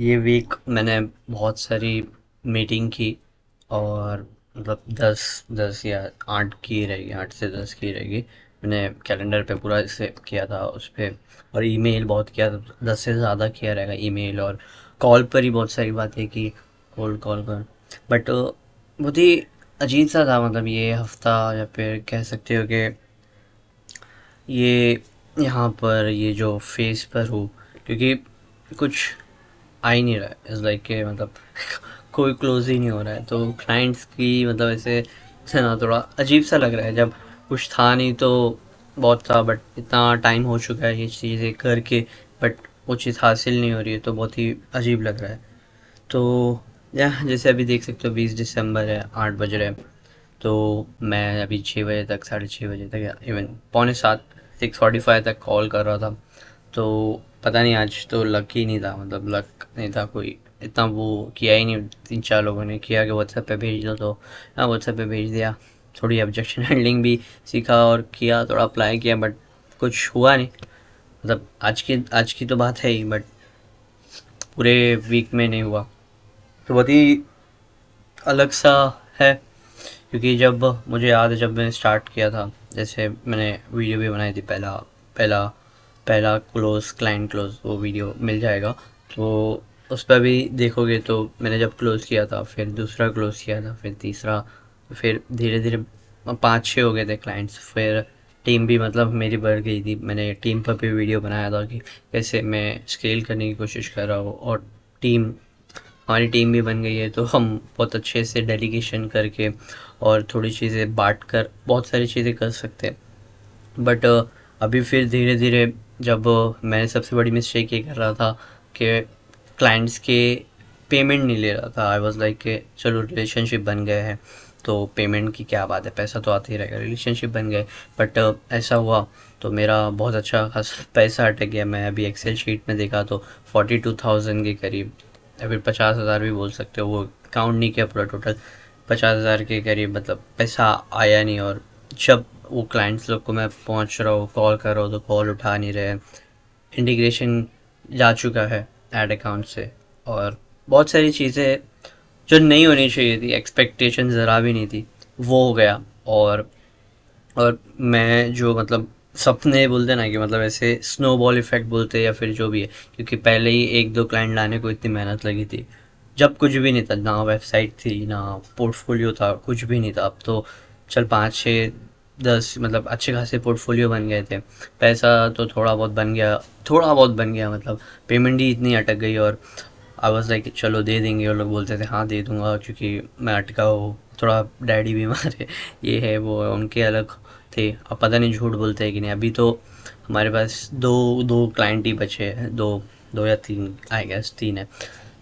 ये वीक मैंने बहुत सारी मीटिंग की और मतलब 10 या 8 की रहेगी, 8 से 10 की रहेगी। मैंने कैलेंडर पे पूरा इसे किया था उस पे, और ईमेल बहुत किया था, 10 से ज़्यादा किया रहेगा ईमेल, और कॉल पर ही बहुत सारी बातें की, कोल्ड कॉल पर। बट बहुत ही अजीब सा था, मतलब ये हफ्ता, या फिर कह सकते हो कि ये यहाँ पर ये जो फेस पर हूँ, क्योंकि कुछ आ ही नहीं रहा है। इज़ लाइक के मतलब कोई क्लोज ही नहीं हो रहा है, तो क्लाइंट्स की मतलब ऐसे है ना, थोड़ा अजीब सा लग रहा है। जब कुछ था नहीं तो बहुत था, बट इतना टाइम हो चुका है ये चीज़ें करके, बट वो चीज़ हासिल नहीं हो रही है, तो बहुत ही अजीब लग रहा है। तो या जैसे अभी देख सकते हो 20 दिसंबर है, 8 बज रहे हैं। तो मैं अभी 6 बजे तक, 6:30 बजे तक, या इवन पौने 7, 6:45 तक कॉल कर रहा था। तो पता नहीं, आज तो लक ही नहीं था, मतलब लक नहीं था, कोई इतना वो किया ही नहीं। 3-4 लोगों ने किया कि व्हाट्सएप पे भेज दो, तो हाँ व्हाट्सएप पे भेज दिया। थोड़ी ऑब्जेक्शन हैंडलिंग भी सीखा और किया, थोड़ा अप्लाई किया, बट कुछ हुआ नहीं। मतलब आज की तो बात है ही, बट पूरे वीक में नहीं हुआ। तो बहुत ही अलग सा है, क्योंकि जब मुझे याद है, जब मैंने स्टार्ट किया था, जैसे मैंने वीडियो भी बनाई थी, पहला पहला पहला क्लोज, क्लाइंट क्लोज, वो वीडियो मिल जाएगा। तो उस पर भी देखोगे तो मैंने जब क्लोज किया था, फिर दूसरा क्लोज किया था, फिर तीसरा, फिर धीरे धीरे 5-6 हो गए थे क्लाइंट्स। फिर टीम भी मतलब मेरी बढ़ गई थी, मैंने टीम पर भी वीडियो बनाया था कि कैसे मैं स्केल करने की कोशिश कर रहा हूँ, और टीम हमारी टीम भी बन गई है, तो हम बहुत अच्छे से डेलीगेशन करके और थोड़ी चीज़ें बाँट कर बहुत सारी चीज़ें कर सकते हैं। बट अभी फिर धीरे धीरे, जब मैंने सबसे बड़ी मिस्टेक ये कर रहा था कि क्लाइंट्स के पेमेंट नहीं ले रहा था। आई वॉज लाइक कि चलो रिलेशनशिप बन गए हैं, तो पेमेंट की क्या बात है, पैसा तो आता ही रहेगा, रिलेशनशिप बन गए। बट ऐसा हुआ तो मेरा बहुत अच्छा खासा पैसा अटक गया। मैं अभी एक्सेल शीट में देखा तो 42,000 के करीब, या फिर 50,000 भी बोल सकते हो, वो काउंट नहीं किया पूरा टोटल। 50,000 के करीब मतलब पैसा आया नहीं। और जब वो क्लाइंट्स लोग को मैं पहुंच रहा हूँ, कॉल कर रहा हूँ, तो कॉल उठा नहीं रहे। इंटीग्रेशन जा चुका है ऐड अकाउंट से, और बहुत सारी चीज़ें जो नहीं होनी चाहिए थी, एक्सपेक्टेशन ज़रा भी नहीं थी, वो हो गया। और मैं जो मतलब सपने बोलते ना, कि मतलब ऐसे स्नोबॉल इफेक्ट बोलते हैं या फिर जो भी है, क्योंकि पहले ही 1-2 क्लाइंट लाने को इतनी मेहनत लगी थी, जब कुछ भी नहीं था, ना वेबसाइट थी, ना पोर्टफोलियो था, कुछ भी नहीं था। अब तो चल 5-6-10 मतलब अच्छे खासे पोर्टफोलियो बन गए थे। पैसा तो थोड़ा बहुत बन गया, थोड़ा बहुत बन गया, मतलब पेमेंट ही इतनी अटक गई। और आई वाज लाइक चलो दे देंगे, और लोग बोलते थे हाँ दे दूंगा, क्योंकि मैं अटका हूँ, थोड़ा डैडी बीमार है, ये है वो है, उनके अलग थे। अब पता नहीं झूठ बोलते हैं कि नहीं। अभी तो हमारे पास दो दो क्लाइंट ही बचे हैं, दो, दो या तीन, आई गेस 3 है।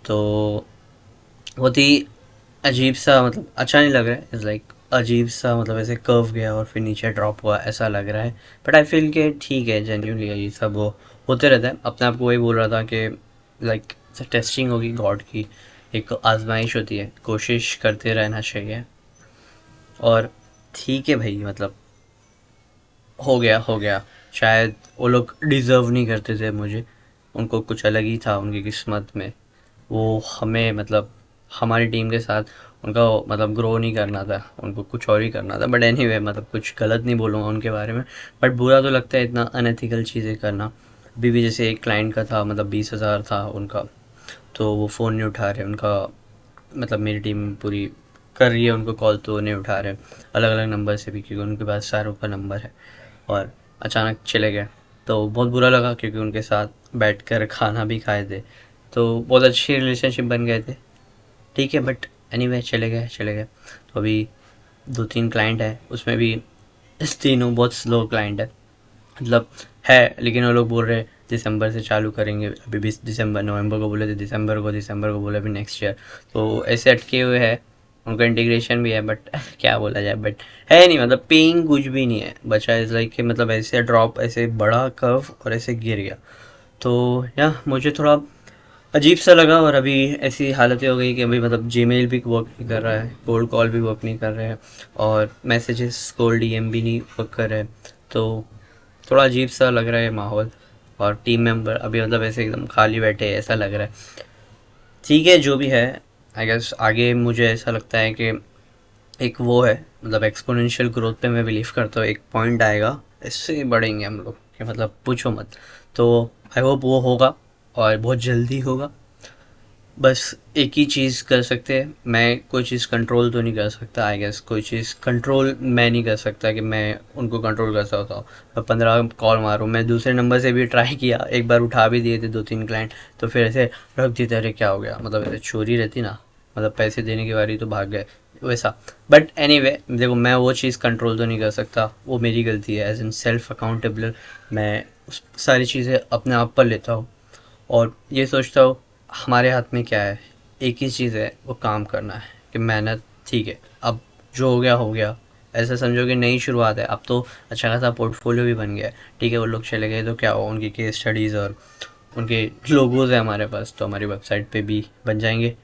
तो बहुत ही अजीब सा, मतलब अच्छा नहीं लग रहा है। इज़ लाइक अजीब सा, मतलब ऐसे कर्व गया और फिर नीचे ड्रॉप हुआ, ऐसा लग रहा है। बट आई फील कि ठीक है, जेन्यूनली ये सब वो होते रहता है। अपने आप को वही बोल रहा था कि लाइक टेस्टिंग होगी गॉड की, एक आजमाइश होती है, कोशिश करते रहना चाहिए। और ठीक है भाई, मतलब हो गया हो गया। शायद वो लोग डिज़र्व नहीं करते थे मुझे, उनको कुछ अलग ही था उनकी किस्मत में। वो हमें मतलब हमारी टीम के साथ उनका मतलब ग्रो नहीं करना था, उनको कुछ और ही करना था। बट एनीवे, मतलब कुछ गलत नहीं बोलूँगा उनके बारे में, बट बुरा तो लगता है इतना अनएथिकल चीज़ें करना। अभी भी जैसे एक क्लाइंट का था, मतलब 20,000 था उनका, तो वो फ़ोन नहीं उठा रहे उनका, मतलब मेरी टीम पूरी कर रही है उनको कॉल, तो नहीं उठा रहे, अलग अलग नंबर से भी, क्योंकि उनके पास सारों का नंबर है। और अचानक चले गए, तो बहुत बुरा लगा, क्योंकि उनके साथ बैठकर खाना भी खाए थे, तो बहुत अच्छी रिलेशनशिप बन गए थे। ठीक है, बट एनीवे चले गए चले गए। तो अभी 2-3 क्लाइंट है, उसमें भी तीनों बहुत स्लो क्लाइंट है, मतलब है, लेकिन वो लोग बोल रहे हैं दिसंबर से चालू करेंगे। अभी 20 दिसंबर, नवंबर को बोले थे दिसंबर को बोले अभी नेक्स्ट ईयर। तो ऐसे अटके हुए हैं। उनका इंटीग्रेशन भी है, बट क्या बोला जाए, बट है नहीं, मतलब पेइंग कुछ भी नहीं है बचा। इज़ लाइक कि मतलब ऐसे ड्रॉप, ऐसे बड़ा कर्व और ऐसे गिर गया। तो या मुझे थोड़ा अजीब सा लगा। और अभी ऐसी हालतें हो गई कि अभी मतलब जीमेल भी वर्क नहीं कर रहा है, कोल्ड कॉल भी वर्क नहीं कर रहे हैं, और मैसेजेस, कोल्ड डीएम भी नहीं वर्क कर रहे हैं। तो थोड़ा अजीब सा लग रहा है माहौल। और टीम मेंबर अभी मतलब ऐसे एकदम खाली बैठे हैं, ऐसा लग रहा है। ठीक है जो भी है। आई गेस आगे मुझे ऐसा लगता है कि एक वो है, मतलब एक्सपोनेंशियल ग्रोथ पे मैं बिलीव करता हूँ, एक पॉइंट आएगा इससे बढ़ेंगे हम लोग कि मतलब पूछो मत। तो आई होप वो होगा और बहुत जल्दी होगा। बस एक ही चीज़ कर सकते हैं, मैं कोई चीज़ कंट्रोल तो नहीं कर सकता। आई गेस कोई चीज़ कंट्रोल मैं नहीं कर सकता कि मैं उनको कंट्रोल कर सकता हूँ। मैं 15 कॉल मारूँ, मैं दूसरे नंबर से भी ट्राई किया, एक बार उठा भी दिए थे 2-3 क्लाइंट, तो फिर ऐसे रख दी थे, अरे क्या हो गया, मतलब ऐसे चोरी रहती ना, मतलब पैसे देने की बारी तो भाग गए वैसा। बट एनीवे देखो, मैं वो चीज़ कंट्रोल तो नहीं कर सकता, वो मेरी गलती है, एज इन सेल्फ अकाउंटेबल मैं उस सारी चीज़ें अपने आप पर लेता हूँ। और ये सोचता हूँ हमारे हाथ में क्या है, एक ही चीज़ है, वो काम करना है कि मेहनत। ठीक है, अब जो हो गया हो गया, ऐसा समझो कि नई शुरुआत है, अब तो अच्छा खासा पोर्टफोलियो भी बन गया है। ठीक है, वो लोग चले गए तो क्या हो, उनकी केस स्टडीज़ और उनके लोगोज है हमारे पास, तो हमारी वेबसाइट पे भी बन जाएंगे।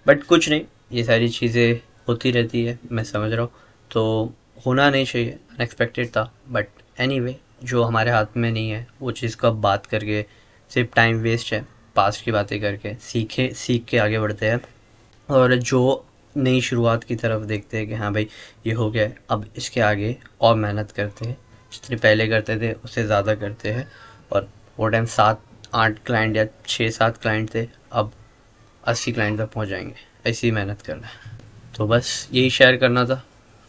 बट कुछ नहीं, ये सारी चीज़ें होती रहती है, मैं समझ रहा हूँ। तो होना नहीं चाहिए, अनएक्सपेक्टेड था, बट एनीवे जो हमारे हाथ में नहीं है वो चीज़ को अब बात करके सिर्फ टाइम वेस्ट है। पास्ट की बातें करके सीख के आगे बढ़ते हैं, और जो नई शुरुआत की तरफ देखते हैं कि हाँ भाई ये हो गया है, अब इसके आगे और मेहनत करते हैं, जितने पहले करते थे उससे ज़्यादा करते हैं। और वो टाइम 7-8 क्लाइंट या 6-7 क्लाइंट थे, अब 80 क्लाइंट तक पहुंच जाएंगे। ऐसी ही मेहनत करना है। तो बस यही शेयर करना था।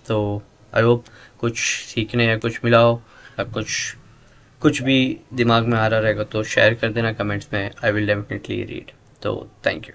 तो आई होप कुछ सीखने या कुछ मिला हो, या कुछ कुछ भी दिमाग में आ रहा रहेगा तो शेयर कर देना कमेंट्स में, आई विल डेफिनेटली रीड। तो थैंक यू।